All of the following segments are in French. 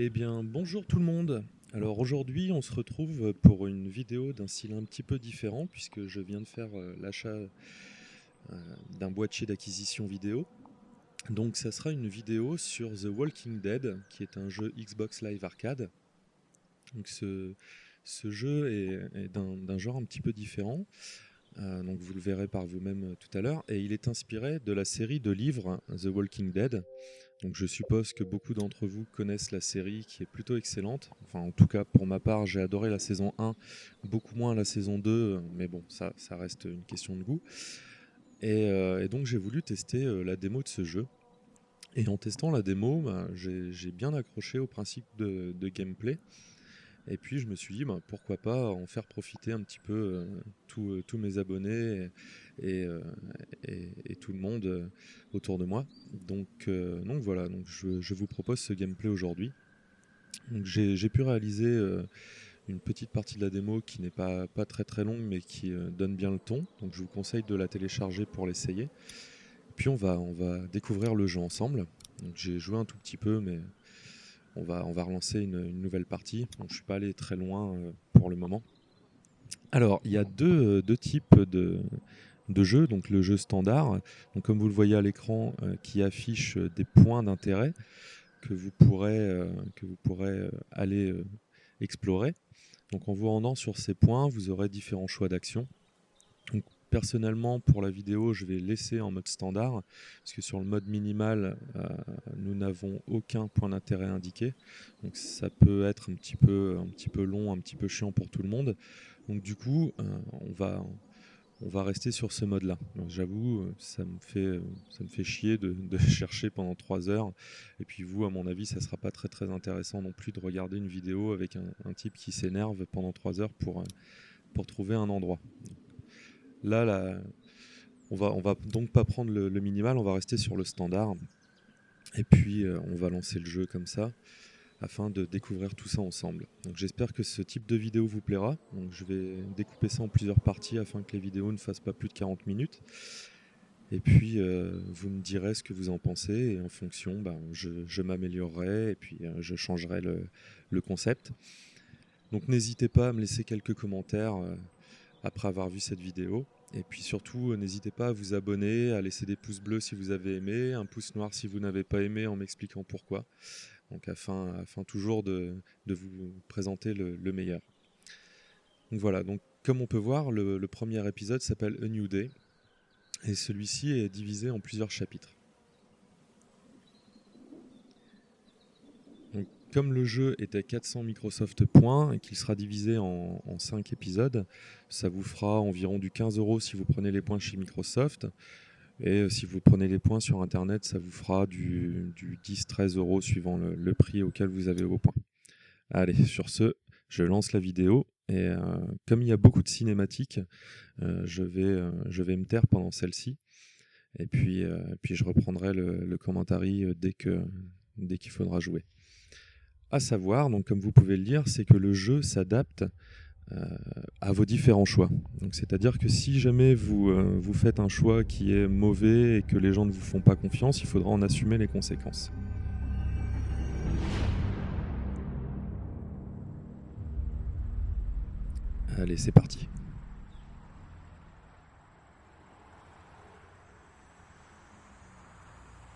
Eh bien, bonjour tout le monde. Alors aujourd'hui, on se retrouve pour une vidéo d'un style un petit peu différent puisque je viens de faire l'achat d'un boîtier d'acquisition vidéo. Donc ça sera une vidéo sur The Walking Dead, qui est un jeu Xbox Live Arcade. Donc ce jeu est d'un genre un petit peu différent. Donc vous le verrez par vous-même tout à l'heure. Et il est inspiré de la série de livres The Walking Dead. Donc je suppose que beaucoup d'entre vous connaissent la série qui est plutôt excellente. Enfin en tout cas pour ma part j'ai adoré la saison 1, beaucoup moins la saison 2, mais bon ça reste une question de goût. Et donc j'ai voulu tester la démo de ce jeu. Et en testant la démo, j'ai bien accroché au principe de gameplay. Et puis je me suis dit pourquoi pas en faire profiter un petit peu tous mes abonnés et tout le monde autour de moi. Donc voilà, donc je vous propose ce gameplay aujourd'hui. Donc j'ai pu réaliser une petite partie de la démo qui n'est pas très très longue mais qui donne bien le ton. Donc je vous conseille de la télécharger pour l'essayer. Puis on va découvrir le jeu ensemble. Donc j'ai joué un tout petit peu mais on va relancer une nouvelle partie. Donc, je ne suis pas allé très loin pour le moment. Alors, il y a deux types de jeux. Donc, le jeu standard, donc, comme vous le voyez à l'écran, qui affiche des points d'intérêt que vous pourrez aller explorer. Donc, en vous rendant sur ces points, vous aurez différents choix d'action. Donc, personnellement, pour la vidéo, je vais laisser en mode standard, parce que sur le mode minimal, nous n'avons aucun point d'intérêt indiqué. Donc ça peut être un petit peu long, un petit peu chiant pour tout le monde. Donc du coup, on va rester sur ce mode-là. J'avoue, ça me fait chier de chercher pendant 3 heures. Et puis vous, à mon avis, ça sera pas très très intéressant non plus de regarder une vidéo avec un type qui s'énerve pendant 3 heures pour trouver un endroit. Là, on va donc pas prendre le minimal, on va rester sur le standard. Et puis on va lancer le jeu comme ça, afin de découvrir tout ça ensemble. Donc j'espère que ce type de vidéo vous plaira. Donc je vais découper ça en plusieurs parties afin que les vidéos ne fassent pas plus de 40 minutes. Et puis vous me direz ce que vous en pensez, et en fonction, je m'améliorerai et puis je changerai le concept. Donc n'hésitez pas à me laisser quelques commentaires après avoir vu cette vidéo. Et puis surtout, n'hésitez pas à vous abonner, à laisser des pouces bleus si vous avez aimé, un pouce noir si vous n'avez pas aimé en m'expliquant pourquoi. Donc afin toujours de vous présenter le meilleur. Donc voilà, donc comme on peut voir, le premier épisode s'appelle A New Day. Et celui-ci est divisé en plusieurs chapitres. Donc, comme le jeu est à 400 Microsoft points et qu'il sera divisé en 5 épisodes, ça vous fera environ du 15 € si vous prenez les points chez Microsoft. Et si vous prenez les points sur Internet, ça vous fera du 10-13 € suivant le prix auquel vous avez vos points. Allez, sur ce, je lance la vidéo. Et comme il y a beaucoup de cinématiques, je vais me taire pendant celle-ci. Et puis je reprendrai le commentaire dès qu'il faudra jouer. À savoir, donc comme vous pouvez le lire, c'est que le jeu s'adapte à vos différents choix. Donc, c'est-à-dire que si jamais vous faites un choix qui est mauvais et que les gens ne vous font pas confiance, il faudra en assumer les conséquences. Allez, c'est parti.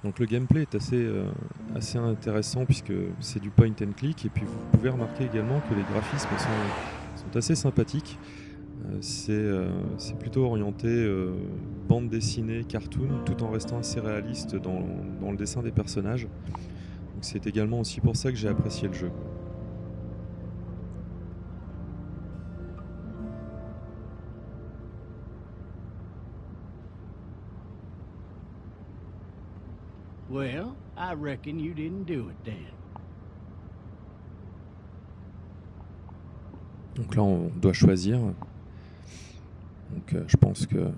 Donc le gameplay est assez intéressant puisque c'est du point and click, et puis vous pouvez remarquer également que les graphismes sont assez sympathiques. C'est plutôt orienté bande dessinée, cartoon, tout en restant assez réaliste dans le dessin des personnages. Donc c'est également aussi pour ça que j'ai apprécié le jeu. Well, I reckon you didn't do it then. Donc là, on doit choisir. Donc je pense que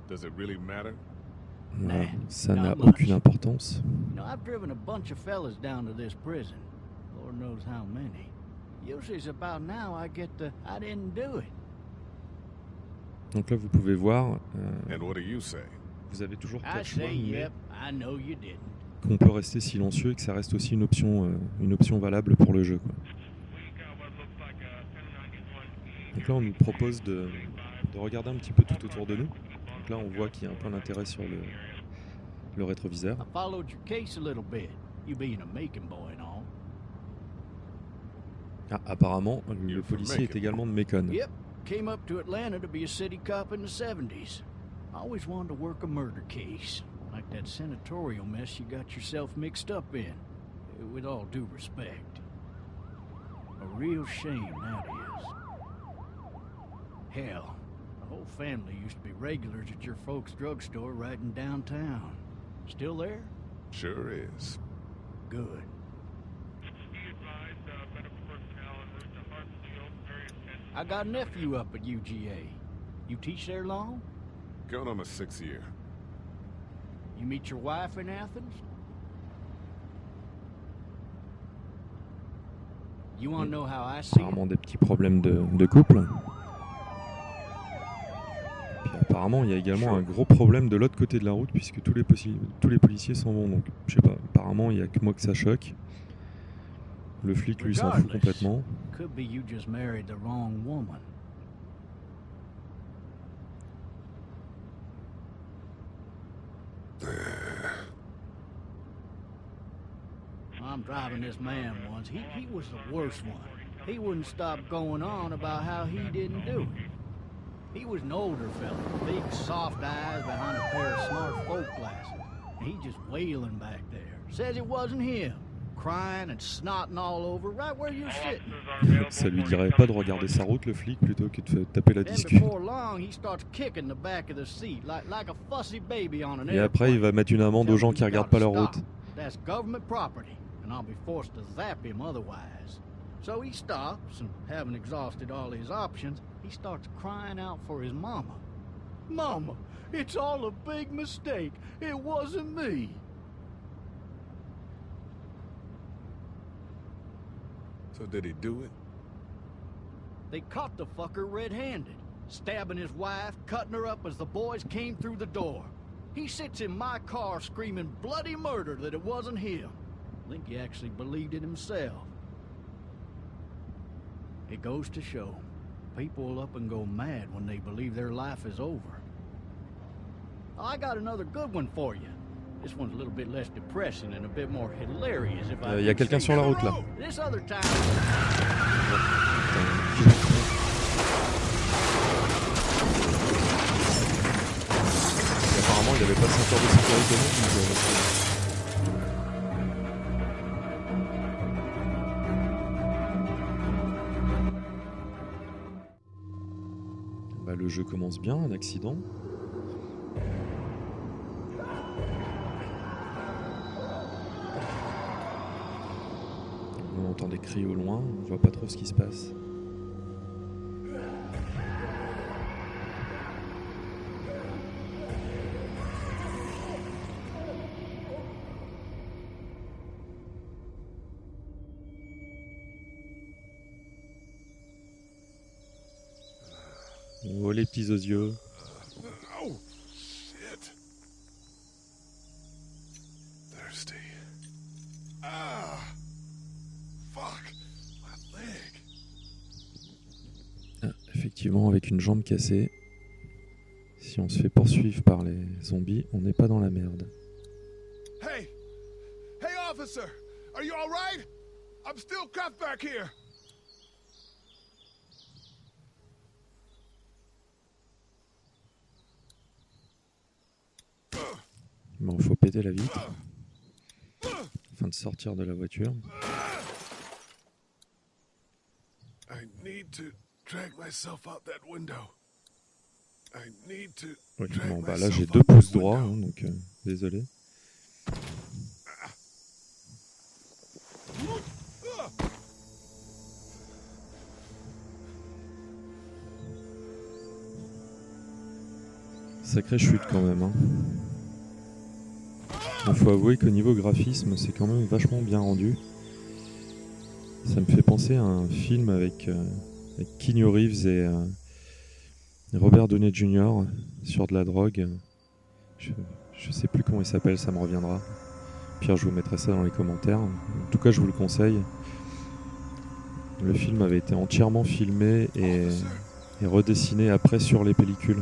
Does it really matter? ça Not n'a much. aucune importance. You know, I've driven a bunch of fellas down to this prison. Lord knows how many. Usually it's about now I get the I didn't do it. Donc là, vous pouvez voir, And what do you say? vous avez toujours I 4 choix, say, mais yep, I know you didn't. qu'on peut rester silencieux et que ça reste aussi une option valable pour le jeu, quoi. Donc là, on nous propose de regarder un petit peu tout autour de nous. Donc là, on voit qu'il y a un point d'intérêt sur le rétroviseur. I followed your case a little bit, you being a Macon boy and all. Ah, apparemment, le policier est également de Macon. Yep, came up to Atlanta to be a city cop in the 70s. I always wanted to work a murder case, like that senatorial mess you got yourself mixed up in, with all due respect. A real shame, that is. Hell, the whole family used to be regulars at your folks' drugstore right in downtown. Still there? Sure is. Good. I got a nephew up at UGA. You teach there long? Going on my 6th year. You meet your wife in Athens? You want to know how I see it? Apparemment des petits problèmes de couple. Puis apparemment, il y a également un gros problème de l'autre côté de la route puisque tous les policiers s'en vont. Donc, je sais pas, apparemment, il y a que moi que ça choque. Le flic, lui, s'en fout complètement. Could be you just married the wrong woman. I'm driving this man once. He was the worst one. He wouldn't stop going on about how he didn't do it. He was an older fella, big soft eyes behind a pair of smart folk glasses. And he just wailing back there. Says it wasn't him. Crying and snotting all over right where you're sitting. Ça lui dirait pas de regarder sa route, le flic, plutôt que de taper la Then discute. before long, he starts kicking the back of the seat like a fussy baby on an Et après, il va mettre une amende aux gens qui regardent pas leur route. That's government property, and I'll be forced to zap him otherwise. So he stops, and having exhausted all his options, he starts crying out for his mama. Mama, it's all a big mistake. It wasn't me. So did he do it? They caught the fucker red-handed, stabbing his wife, cutting her up as the boys came through the door. He sits in my car screaming bloody murder that it wasn't him. I think he actually believed it himself. It goes to show, people will up and go mad when they believe their life is over. I got another good one for you. This one's a little bit less depressing and a bit more hilarious if I Y a quelqu'un sur la route là. This other time. Et apparemment, il n'avait pas de ceinture de sécurité non plus. Le jeu commence bien, un accident. On entend des cris au loin, on voit pas trop ce qui se passe. Oh les petits osieux. Oh, shit. Thirsty. Ah. Fuck. My leg. Ah, effectivement, avec une jambe cassée, si on se fait poursuivre par les zombies, on n'est pas dans la merde. Hey. Hey, officer. Are you all right? I'm still cuffed back here. Bon, faut péter la vitre afin de sortir de la voiture. I need to drag myself out that window. I need to Oui, drag bon, bah là myself j'ai out 2 that pouces droits, window. hein, donc désolé. Sacrée chute quand même. Hein. Il faut avouer qu'au niveau graphisme, c'est quand même vachement bien rendu. Ça me fait penser à un film avec Keanu Reeves et Robert Jr. sur de la drogue. Je sais plus comment il s'appelle, ça me reviendra. Pire, je vous mettrai ça dans les commentaires. En tout cas, je vous le conseille. Le film avait été entièrement filmé et redessiné après sur les pellicules.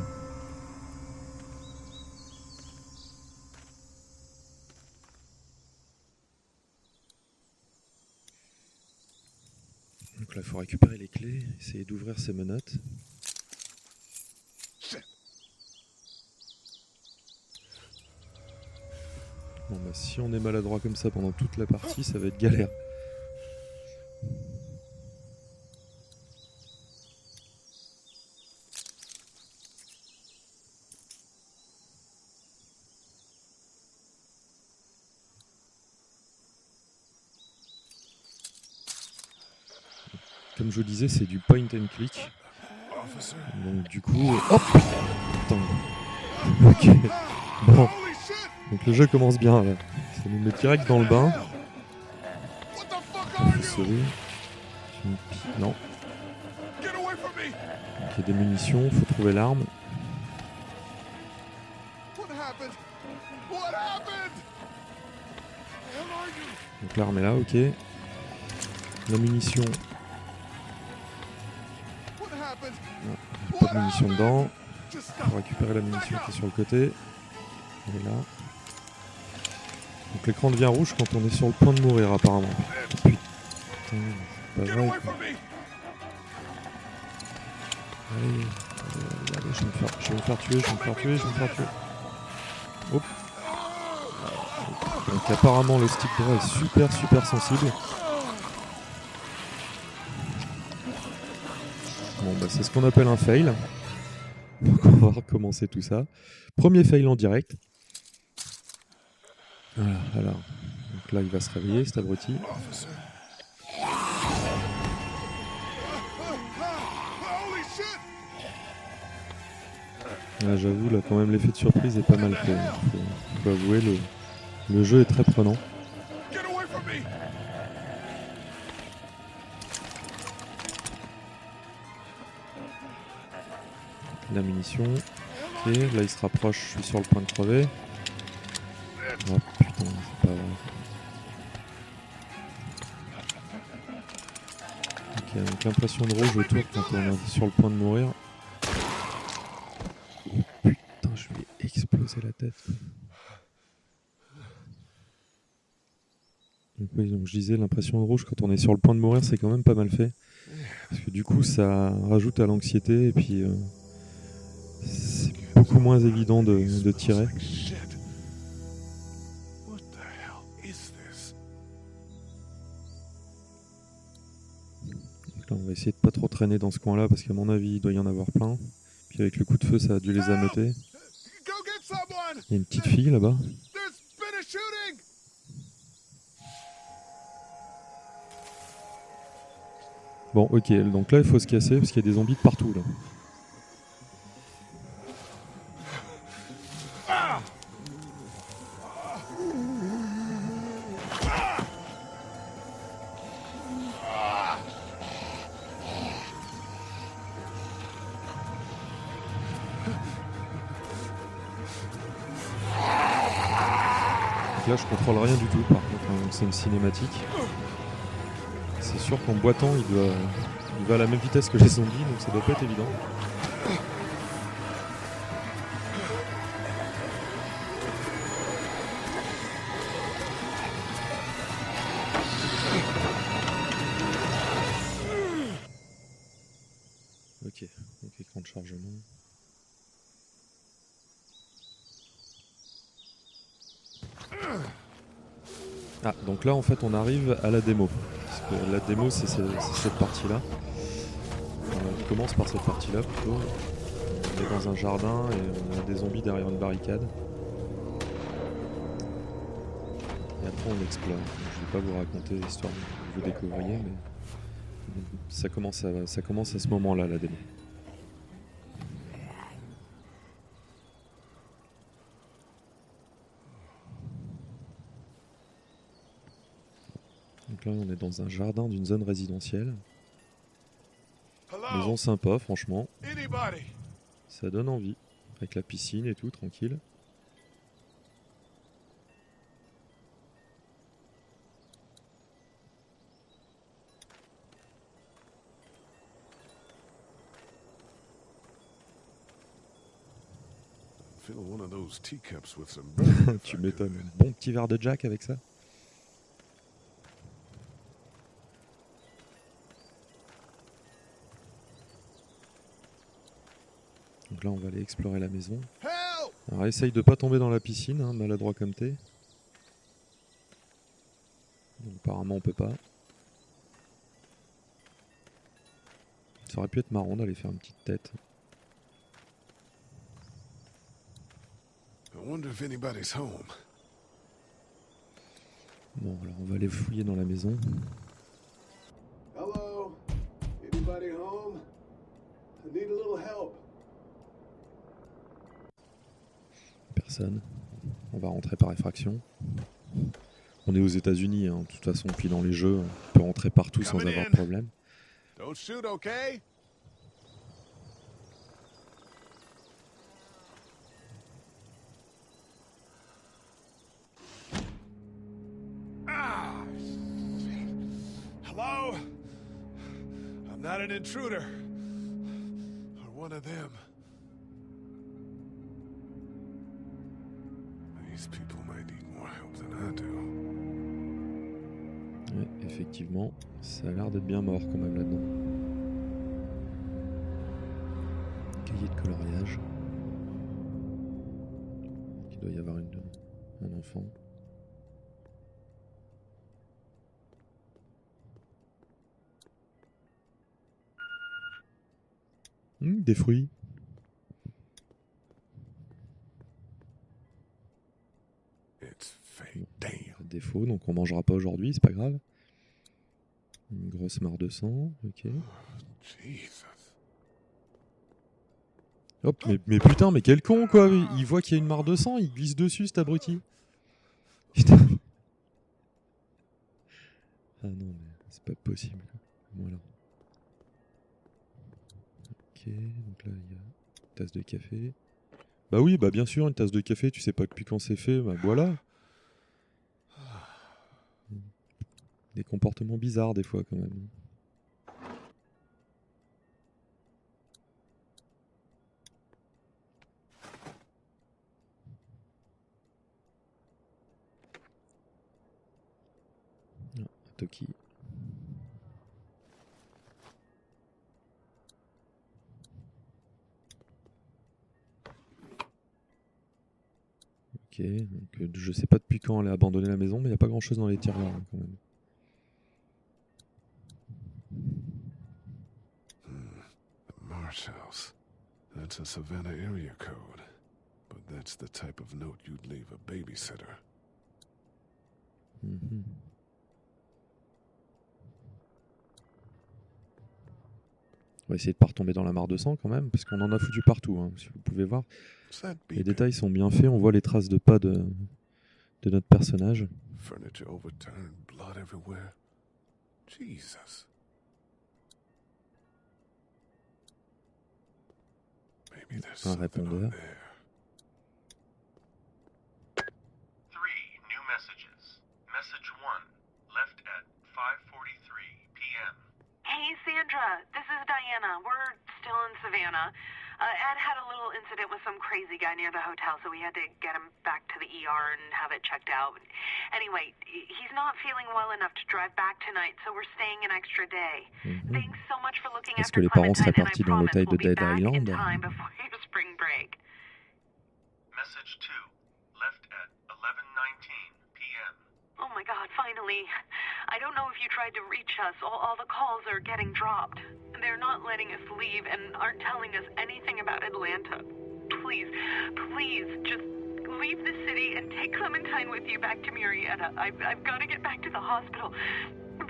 Donc là, il faut récupérer les clés, essayer d'ouvrir ces menottes. Bon bah, si on est maladroit comme ça pendant toute la partie, ça va être galère. Comme je vous disais, c'est du point and click. Donc du coup... Hop, putain. Ok. Bon. Donc le jeu commence bien là. Ça nous met direct dans le bain. Souris. Non. Donc il y a des munitions, il faut trouver l'arme. Donc l'arme est là, ok. La munition. Non, pas de munition dedans. Il faut récupérer la munition qui est sur le côté. Elle est là. Donc l'écran devient rouge quand on est sur le point de mourir apparemment. Putain, c'est pas vrai quoi. Allez, allez, je vais me faire tuer. Hop. Donc apparemment le stick droit est super sensible. Bon bah c'est ce qu'on appelle un fail. Donc on va recommencer tout ça. Premier fail en direct. Voilà, alors. Donc là il va se réveiller cet abruti. Là j'avoue là quand même l'effet de surprise est pas mal fait. Faut avouer le jeu est très prenant. La munition. Ok, là il se rapproche, je suis sur le point de crever. Oh putain, c'est pas vrai. Ok, donc l'impression de rouge autour quand on est sur le point de mourir. Oh putain, je lui ai explosé la tête. Donc oui, donc je disais, l'impression de rouge quand on est sur le point de mourir, c'est quand même pas mal fait. Parce que du coup, ça rajoute à l'anxiété et puis c'est beaucoup moins évident de tirer. Donc là, on va essayer de pas trop traîner dans ce coin-là parce qu'à mon avis, il doit y en avoir plein. Puis avec le coup de feu, ça a dû les ameuter. Il y a une petite fille là-bas. Bon, ok, donc là, il faut se casser parce qu'il y a des zombies de partout là. Là je contrôle rien du tout par contre, hein, c'est une cinématique. C'est sûr qu'en boitant il va à la même vitesse que les zombies donc ça doit pas être évident. Ok, donc écran de chargement. Ah, donc là en fait on arrive à la démo. Parce que la démo c'est cette partie-là. On commence par cette partie-là plutôt. On est dans un jardin et on a des zombies derrière une barricade. Et après on explore. Je vais pas vous raconter l'histoire que vous découvriez, mais ça commence à ce moment-là la démo. Donc là, on est dans un jardin d'une zone résidentielle. Maison sympa, franchement. Ça donne envie. Avec la piscine et tout, tranquille. Fill one of those teacups with some Tu m'étonnes. Bon petit verre de Jack avec ça. Donc là, on va aller explorer la maison. Alors, essaye de pas tomber dans la piscine, hein, maladroit comme t'es. Donc, apparemment, on peut pas. Ça aurait pu être marrant d'aller faire une petite tête. I wonder if anybody's home. Bon, alors on va aller fouiller dans la maison. Hello? Anybody home? I need a little help. Personne. On va rentrer par effraction. On est aux États-Unis, hein, de toute façon, puis dans les jeux, on peut rentrer partout sans avoir de problème. Don't shoot, okay? Ah! Hello? I'm not an intruder. Or one of them. These people might need more help than I do. Ouais, effectivement, ça a l'air d'être bien mort quand même là-dedans. Cahier de coloriage. Il doit y avoir un enfant. Des fruits. Défaut, donc on mangera pas aujourd'hui, c'est pas grave. Une grosse mare de sang, ok. Hop, mais putain, mais quel con quoi! Il voit qu'il y a une mare de sang, il glisse dessus, cet abruti. Putain. Ah non, mais c'est pas possible. Voilà. Ok, donc là il y a une tasse de café. Bah oui, bah bien sûr, une tasse de café, tu sais pas depuis quand c'est fait, bah voilà. Des comportements bizarres des fois quand même. Ah, Toki. Ok, donc je sais pas depuis quand elle a abandonné la maison, mais il n'y a pas grand chose dans les tiroirs hein, quand même. The Marsh House. That's a Savannah area code. But that's the type of note you'd leave a babysitter. Mhm. On va essayer de pas retomber dans la mare de sang quand même, parce qu'on en a foutu partout, hein, si vous pouvez voir. Les détails sont bien faits, on voit les traces de pas de notre personnage. Furniture overturned, blood everywhere. Jesus. Maybe there's Un something on répondeur. there. 3 new messages. Message 1, left at 5:43 p.m. Hey, Sandra. This is Diana. We're still in Savannah. Ed had a little incident with some crazy guy near the hotel, so we had to get him back to the ER and have it checked out. Anyway, he's not feeling well enough to drive back tonight, so we're staying an extra day. Thanks so much for looking Est-ce after que les parents seraient Clementine, and I partis dans promise l'hôtel de we'll be Dead back in Island? time before your spring break. Message 2, left at 11:19 p.m. Oh my God, finally. I don't know if you tried to reach us. All the calls are getting dropped. They're not letting us leave and aren't telling us anything about Atlanta. Please, please, just leave the city and take Clementine with you back to Murrieta. I've got to get back to the hospital.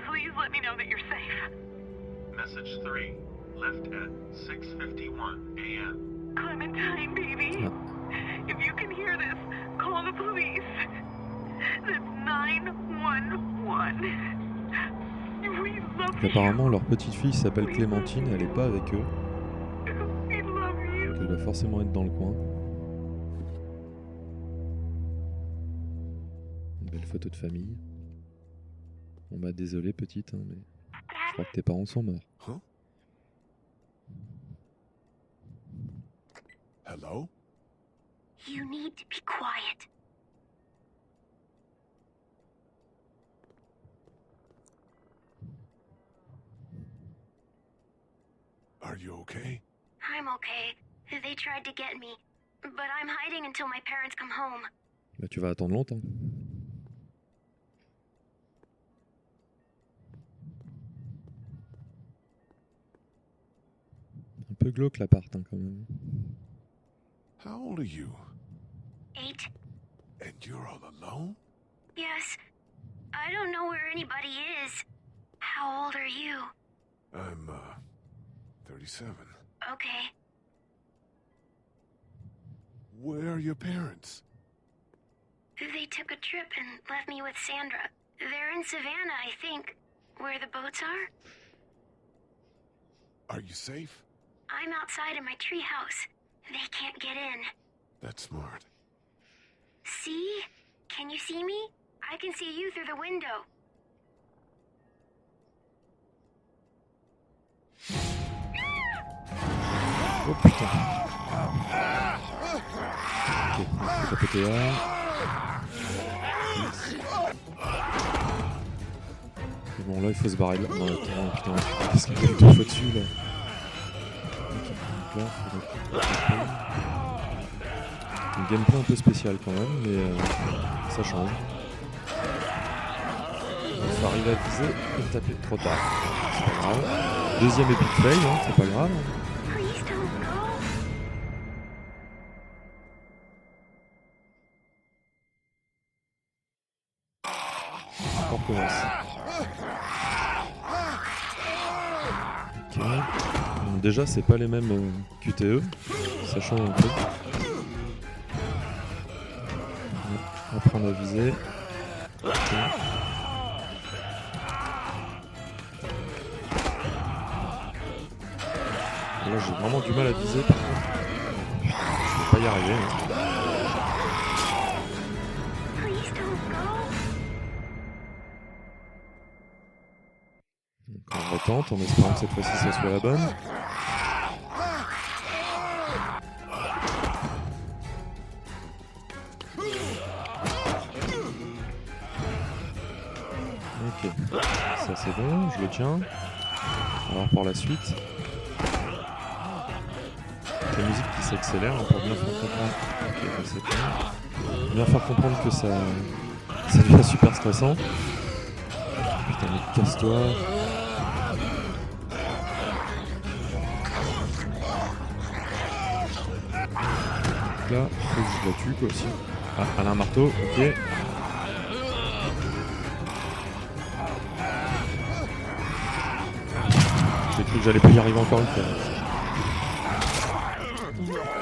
Please let me know that you're safe. Message 3, left at 6:51 a.m. Clementine, baby. If you can hear this, call the police. That's 911. We love Donc, apparemment, you. leur petite fille s'appelle Clémentine et elle est pas avec eux. We love you. Donc elle doit forcément être dans le coin. Une belle photo de famille. Bon bah désolé petite, hein, mais je crois que tes parents sont morts. Huh? Hello? You need to be quiet. Are you okay? I'm okay. They tried to get me, but I'm hiding until my parents come home. Bah, tu vas attendre longtemps. Un peu glauque l'appart hein, quand même. How old are you? 8. And you're all alone? Yes. I don't know where anybody is. How old are you? I'm, 37. Okay. Where are your parents? They took a trip and left me with Sandra. They're in Savannah, I think. Where the boats are? Are you safe? I'm outside in my treehouse. They can't get in. That's smart. See? Can you see me? I can see you through the window. Oh putain. Ok, on va taper là. Et bon là il faut se barrer de là. Non attends, putain, qu'est-ce qu'il y a deux fois dessus là? Ok, donc là, faudrait... Un gameplay un peu spécial quand même, mais ça change. Il faut arriver à viser et taper trop tard. C'est pas grave. Deuxième epic fail, hein, c'est pas grave. Please don't go. On recommence. Ok. Donc déjà c'est pas les mêmes QTE, ça change un peu. Apprendre à viser. Ok. Là j'ai vraiment du mal à viser par contre. Je vais pas y arriver. Hein. Please don't go. Donc on retente en espérant que cette fois-ci ça soit la bonne. Ok, ça c'est bon, je le tiens. Alors pour la suite, la musique qui s'accélère hein, pour bien faire comprendre. Ok, bah, c'est bon. Bien faire comprendre que ça devient super stressant. Putain mais casse-toi. Donc là, faut que je la tue quoi aussi. Ah, elle a un marteau, ok. J'ai cru que j'allais pas y arriver encore une fois.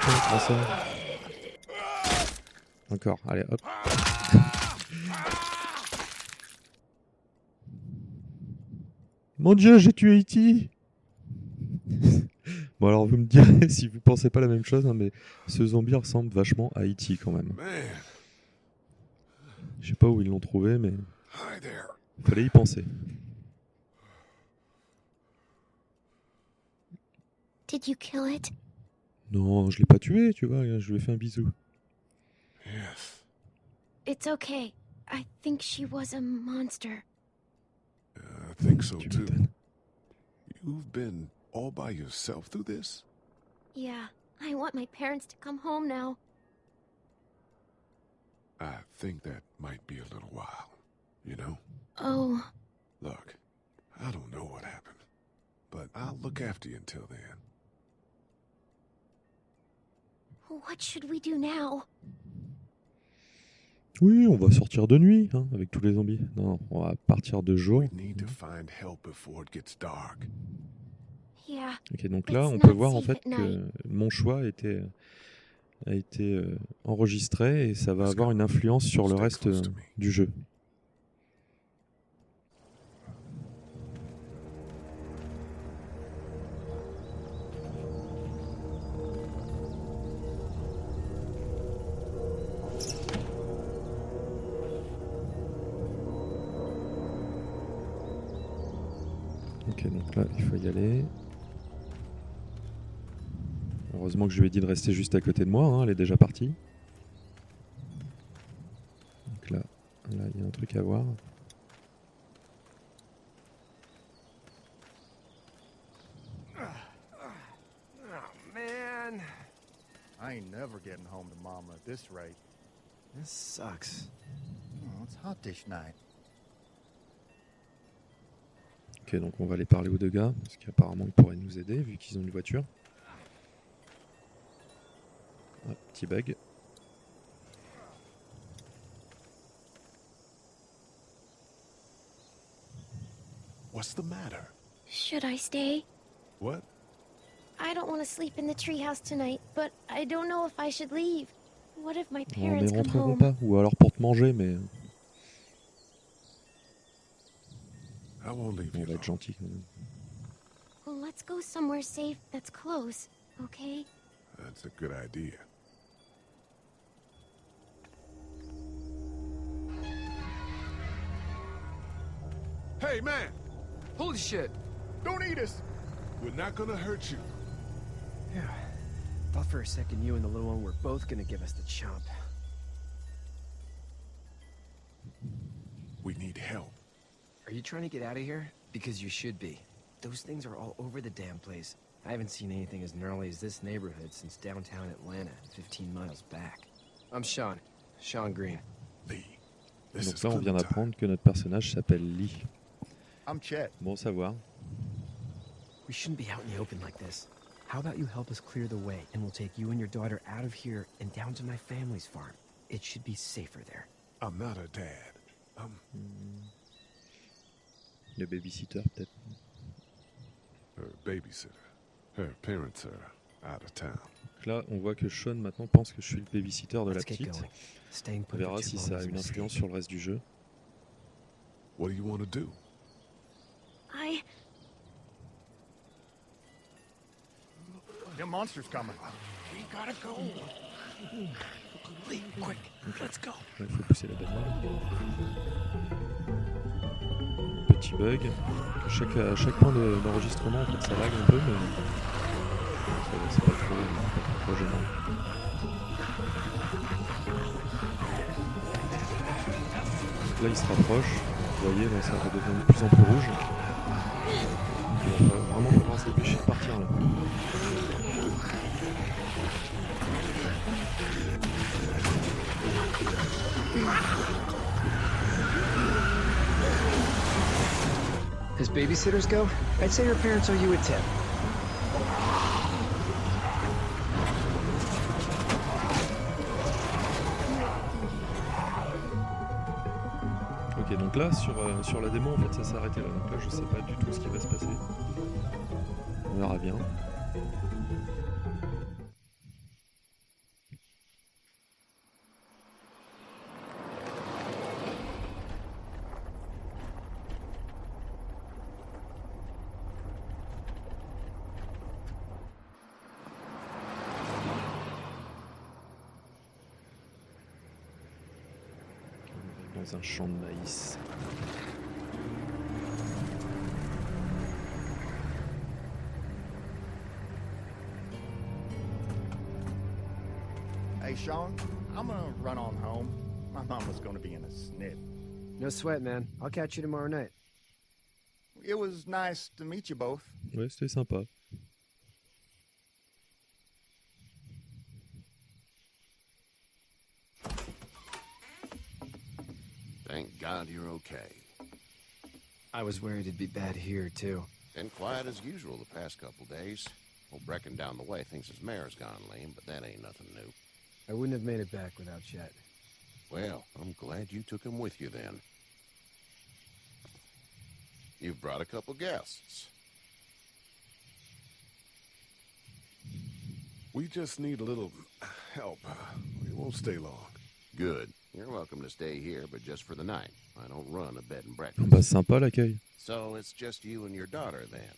Comment ça ? Encore, allez hop. Mon Dieu, j'ai tué E.T. Bon alors vous me direz si vous pensez pas la même chose, hein, mais ce zombie ressemble vachement à E.T. quand même. Je sais pas où ils l'ont trouvé, mais il fallait y penser. Did you kill it? Non, je l'ai pas tué, tu vois, je lui ai fait un bisou. Yes. It's okay. I think she was a monster. I think so Tu too. m'étonnes. You've been all by yourself through this? Yeah, I want my parents to come home now. I think that might be a little while, you know? Oh, Look, I don't know what happened, but I'll look after you until then. what should we do now? Oui, on va sortir de nuit, hein, avec tous les zombies. Non, on va partir de jour. We need to find help before it gets dark. Yeah. Ok, donc là, It's on peut not voir en safe fait at que night. mon choix a été enregistré et ça va avoir une influence sur le reste du jeu. Ok, donc là, il faut y aller. Heureusement que je lui ai dit de rester juste à côté de moi, hein, elle est déjà partie. Là, il y a un truc à voir. Oh, man. I ain't never getting home to Mama at this rate. This sucks. Oh, it's hot dish night. Ok, donc on va aller parler aux deux gars, parce qu'apparemment ils pourraient nous aider vu qu'ils ont une voiture. Ah, petit bug. What's the matter? Should I stay? What? I don't want to sleep in the treehouse tonight, but I don't know if I should leave. What if my Non, mais parents come rentreront home? pas, ou alors pour te manger, mais I won't leave on you va être alone. gentil quand même. Well, let's go somewhere safe that's close, okay? That's a good idea. Hey, man! Holy shit. Don't eat us! We're not gonna hurt you. Yeah. Thought for a second you and the little one were both gonna give us the chomp. We need help. Are you trying to get out of here? Because you should be. Those things are all over the damn place. I haven't seen anything as gnarly as this neighborhood since downtown Atlanta, 15 miles back. I'm Sean. Sean Green. Lee, this Donc is là on vient Clementine. d'apprendre que notre personnage s'appelle Lee. I'm Chet. Bon savoir. We shouldn't be out in the open like this. How about you help us clear the way, and we'll take you and your daughter out of here and down to my family's farm. It should be safer there. I'm not her dad. Le babysitter peut-être. Her babysitter. Her parents are out of town. Donc là on voit que Sean maintenant pense que je suis le babysitter de la Let's get petite. going. Staying On put verra for too si long ça a is a une mistake. influence sur le reste du jeu. What do you want to do? Them monsters coming. We gotta go. Lee, quick, let's go. Là, il faut pousser la bagnole. Petit bug. À chaque point d'enregistrement, en fait, ça lag un peu, mais c'est pas trop gênant. Donc là, il se rapproche. Vous voyez, là, ça devient de plus en plus rouge. Et on va vraiment devoir se dépêcher de partir là. As babysitters go, I'd say your parents owe you a tip. Ok, donc là, sur la démo, en fait, ça s'est arrêté là. Donc là, je sais pas du tout ce qui va se passer. On verra bien. Dans un champ de maïs. Hey, Sean, I'm gonna run on home. My mama's gonna be in a snip. No sweat, man. I'll catch you tomorrow night. It was nice to meet you both. Ouais, c'était sympa. Thank God you're okay. I was worried it'd be bad here, too. Been quiet as usual the past couple days. Old Brecken down the way thinks his mare's gone lame, but that ain't nothing new. I wouldn't have made it back without Chet. Well, I'm glad you took him with you then. You've brought a couple guests. We just need a little help. We won't stay long. Good. You're welcome to stay here, but just for the night. I don't run a bed and Bah, breakfast. sympa l'accueil. So it's just you and your daughter then.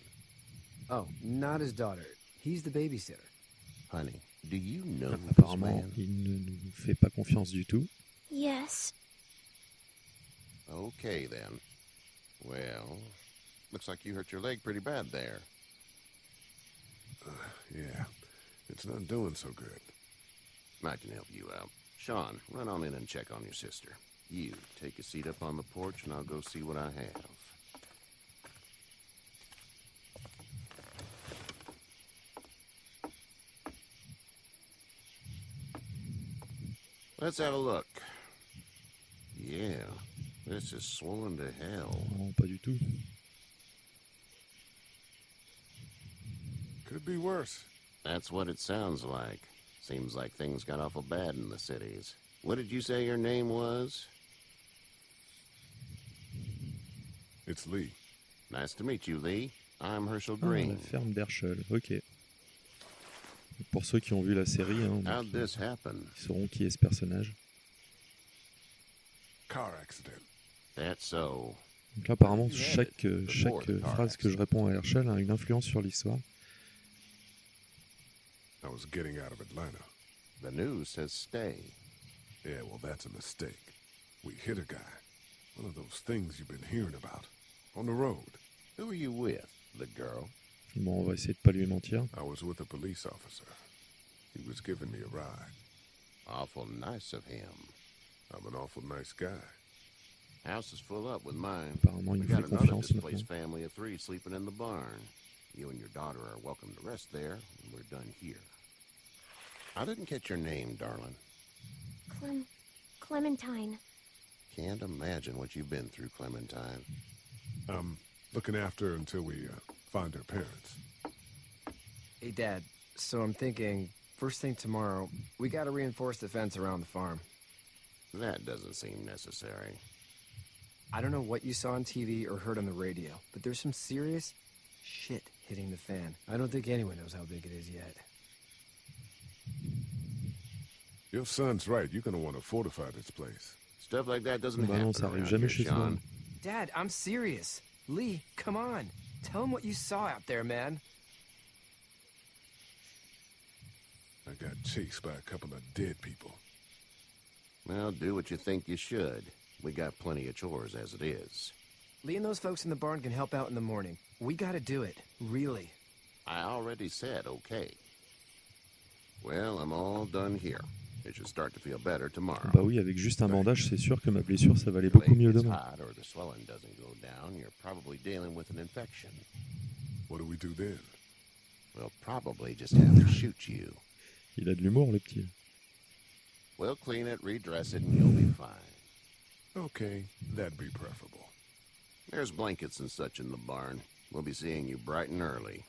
Oh, not his daughter. He's the babysitter. Honey, do you know this Apparemment, man? il ne nous fait pas confiance du tout. Yes. Okay then. Well, looks like you hurt your leg pretty bad there. Yeah, it's not doing so good. I can help you out. Sean, run on in and check on your sister. You take a seat up on the porch and I'll go see what I have. Let's have a look. Yeah, this is swollen to hell. Non, pas du tout. Could be worse. That's what it sounds like. Seems like things got awful bad in the cities. What did you say your name was? It's Lee. Nice to meet you, Lee. I'm Herschel Ah, Green. la ferme d'Herschel, ok. Pour ceux qui ont vu la série, hein, How'd this happen? ils sauront qui est ce personnage. Car accident. That's so. Donc là, apparemment, chaque phrase que je réponds à Herschel a une influence sur l'histoire. I was getting out of Atlanta. The news says stay. Yeah, well, that's a mistake. We hit a guy. One of those things you've been hearing about. On the road. Who are you with? The girl? Bon, on va essayer de pas lui mentir. I was with a police officer. He was giving me a ride. Awful nice of him. I'm an awful nice guy. House is full up with mine. Apparemment, il We nous fait got another confiance displaced maintenant. family of 3 sleeping in the barn. You and your daughter are welcome to rest there when we're done here. I didn't catch your name, darling. Clementine. Can't imagine what you've been through, Clementine. I'm looking after her until we find her parents. Hey, Dad. So I'm thinking, first thing tomorrow, we gotta reinforce the fence around the farm. That doesn't seem necessary. I don't know what you saw on TV or heard on the radio, but there's some serious shit hitting the fan. I don't think anyone knows how big it is yet. Your son's right. You're gonna want to fortify this place. Stuff like that doesn't Bah non, happen ça arrive around jamais here, chez toi. Sean. Dad, I'm serious. Lee, come on. Tell him what you saw out there, man. I got chased by a couple of dead people. Well, do what you think you should. We got plenty of chores as it is. Lee and those folks in the barn can help out in the morning. We gotta do it. Really. I already said okay. Well, I'm all done here. It should start to feel better tomorrow. Bah oui, avec juste un bandage, c'est sûr que ma blessure, ça va aller beaucoup mieux If it's demain. hot or the swelling doesn't go down, you're probably dealing with an infection. What do we do then? We'll probably just have to shoot you. Il a de l'humour, le petit. We'll clean it, redress it, and you'll be fine. Okay, that'd be preferable. There's blankets and such in the barn. We'll be seeing you bright and early.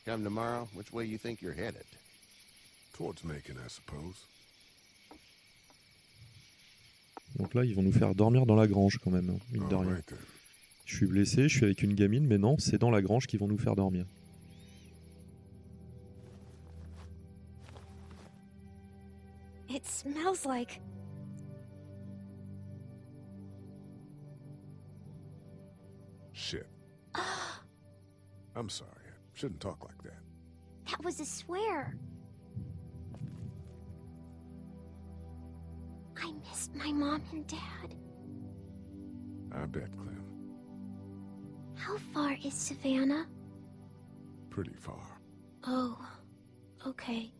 Come tomorrow, which way you think you're headed? Towards Macon, I suppose. Donc là, ils vont nous faire dormir dans la grange quand même, hein, mine de All rien. right then. Je suis blessé, je suis avec une gamine, mais non, c'est dans la grange qu'ils vont nous faire dormir. It smells like... Shit. I'm sorry. I shouldn't talk like that. That was a swear. I missed my mom and dad. I bet, Clem. How far is Savannah? Pretty far. Oh, okay.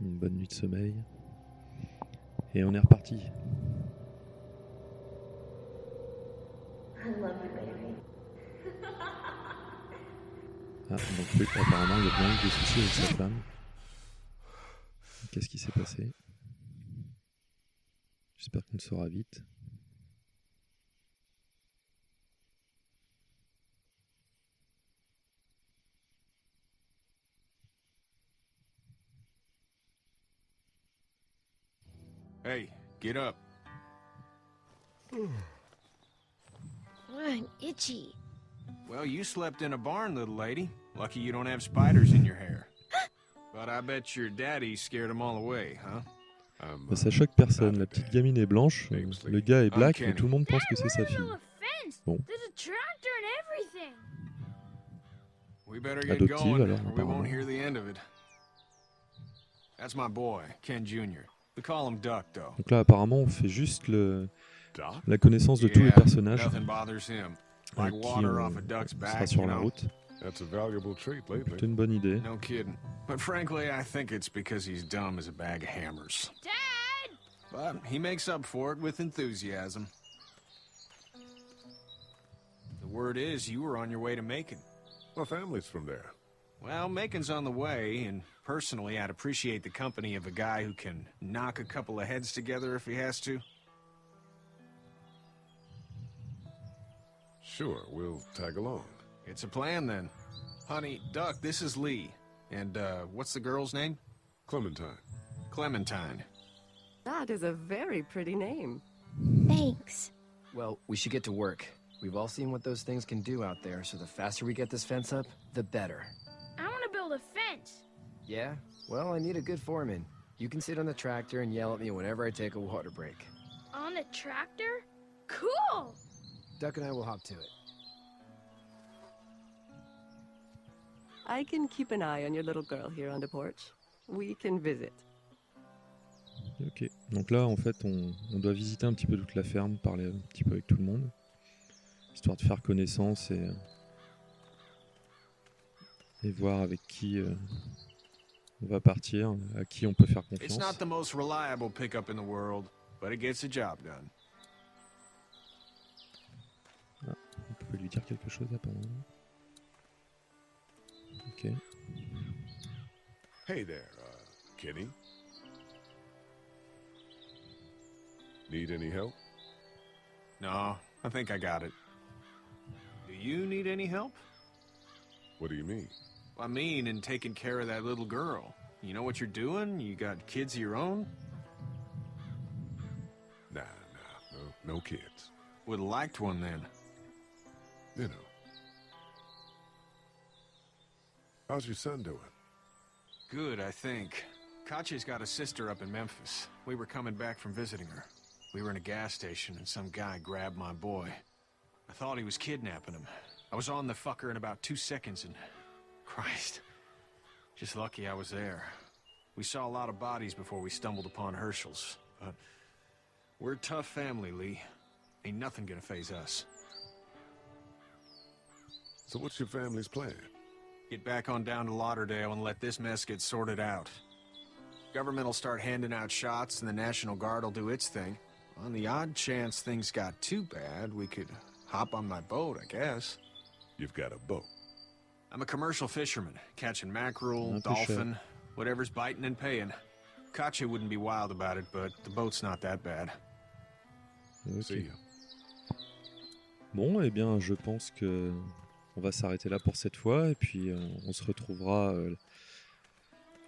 Une bonne nuit de sommeil. Et on est reparti. Ah, donc oui, apparemment, il y a bien eu des soucis avec sa femme. Qu'est-ce qui s'est passé? J'espère qu'on le saura vite. Hey, get up. I'm itchy. Well, you slept in a barn, little lady. Lucky you don't have spiders in your hair. But I bet your daddy scared them all away, huh? Bah, ça choque personne. La petite gamine est blanche, le gars est black, mais tout le monde pense que c'est sa fille. Bon. We better get Adoptive, going, alors, or we apparemment. won't hear the end of it. That's my boy, Ken Jr. We call him Duck, though. Donc là, apparemment, on fait juste Doc? la connaissance de tous les personnages Nothing bothers him. Like avec qui water on off a duck's sera back, sur you la know. route. That's a valuable trait lately. Plutôt une bonne idée. No kidding. But frankly, I think it's because he's dumb as a bag of hammers. Dad! But he makes up for it with enthusiasm. The word is you were on your way to Macon. My family's from there. Well, Macon's on the way, and personally, I'd appreciate the company of a guy who can knock a couple of heads together if he has to. Sure, we'll tag along. It's a plan, then. Honey, Duck, this is Lee. And, what's the girl's name? Clementine. Clementine. That is a very pretty name. Thanks. Well, we should get to work. We've all seen what those things can do out there, so the faster we get this fence up, the better. I want to build a fence. Yeah? Well, I need a good foreman. You can sit on the tractor and yell at me whenever I take a water break. On a tractor? Cool! Duck and I will hop to it. I can keep an eye on your little girl here on the porch. We can visit. Ok, donc là en fait on doit visiter un petit peu toute la ferme, parler un petit peu avec tout le monde, histoire de faire connaissance et voir avec qui on va partir, à qui on peut faire It's confiance. not the most reliable pickup in the world, but it gets the job done. Ah, on peut lui dire quelque chose apparemment. Ok. Hey there, Kenny. Need any help? No, I think I got it. Do you need any help? What do you mean? I mean, in taking care of that little girl. You know what you're doing? You got kids of your own? Nah, no kids. Would've liked one then. You know. How's your son doing? Good, I think. Katya's got a sister up in Memphis. We were coming back from visiting her. We were in a gas station and some guy grabbed my boy. I thought he was kidnapping him. I was on the fucker in about 2 seconds and... Christ. Just lucky I was there. We saw a lot of bodies before we stumbled upon Herschel's. But we're a tough family, Lee. Ain't nothing gonna faze us. So what's your family's plan? Get back on down to Lauderdale and let this mess get sorted out. Government will start handing out shots and the National Guard will do its thing. On the odd chance things got too bad, we could hop on my boat, I guess. You've got a boat. I'm a commercial fisherman, catching mackerel, Un dolphin, whatever's biting and paying. Katya wouldn't be wild about it, but the boat's not that bad. Ok. See ya. Bon, eh bien, je pense que on va s'arrêter là pour cette fois, et puis on se retrouvera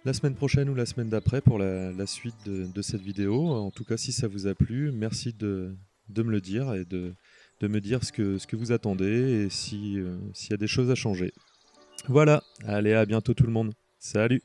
la semaine prochaine ou la semaine d'après pour la suite de cette vidéo. En tout cas, si ça vous a plu, merci de me le dire et de me dire ce que vous attendez et s'il y a des choses à changer. Voilà, allez, à bientôt tout le monde. Salut!